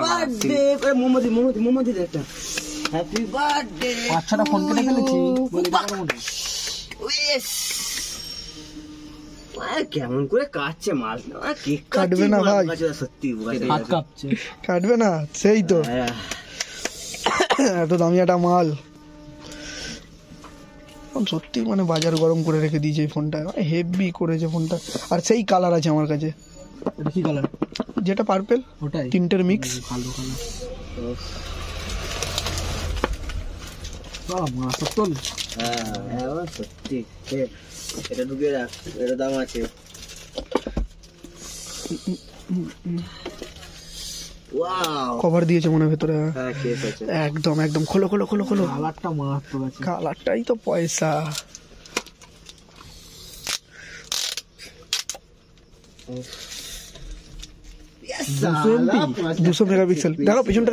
birthday করে মোমবাতি দে একটা হ্যাপি বার্থডে 5-6টা ফোন কেটে ফেলেছি কেমন করে কাটছে মাল কেক কাটবে না ভাই সত্যি হাত কাঁপছে কাটবে না সেই তো এত দামি একটা মাল সত্যি মানে বাজার গরম করে রেখে দিয়েছে এই ফোনটা হেভি করেছে ফোনটা আর সেই কালার আছে আমার কাছে এটা কি কালার যেটা পার্পেল ওটাই তিনটের মিক্স ভালো কালার বাবা মা সত্য হ্যাঁ সত্যি এটা ঢুকে রাখ এটা দাম আছে ওয়াও কভার দিয়েছে মনে ভেতরে হ্যাঁ কেস আছে একদম একদম খোলো খোলো খোলো খোলো কালারটা মারাত্মক আছে কালারটাই তো পয়সা দুশো মেগাপিক্সেল দেখো পিছনটা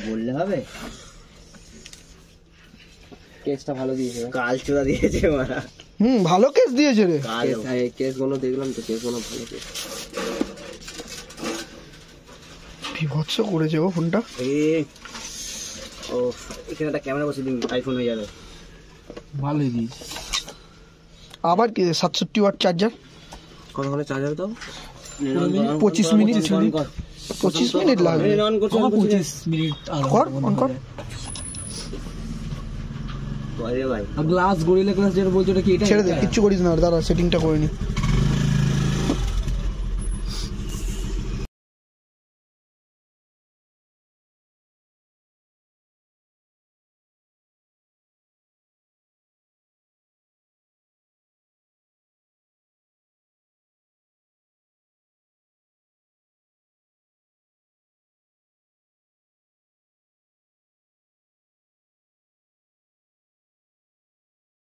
বললে হবে কেসটা ভালো দিয়েছে কাল চোরা দিয়েছে মারা ভালো কেস দিয়েছে রে কেস গুলো দেখলাম তো কেস গুলো ভালো কেস বিভৎস করেছে ও ফোনটা ও এখানে একটা ক্যামেরা বসে দিন আইফোন হয়ে যাবে ভালোই দিয়েছে আবার কি 67 ওয়াট চার্জার কতক্ষণে চার্জার দাও 25 মিনিট 25 মিনিট লাগবে 25 মিনিট কর অন কর ভাই গ্লাস গরিলা গ্লাস যেটা বলছো এটা কি এটা ছেড়ে দে কিচ্ছু করিস না দাঁড়া সেটিংটা করে নি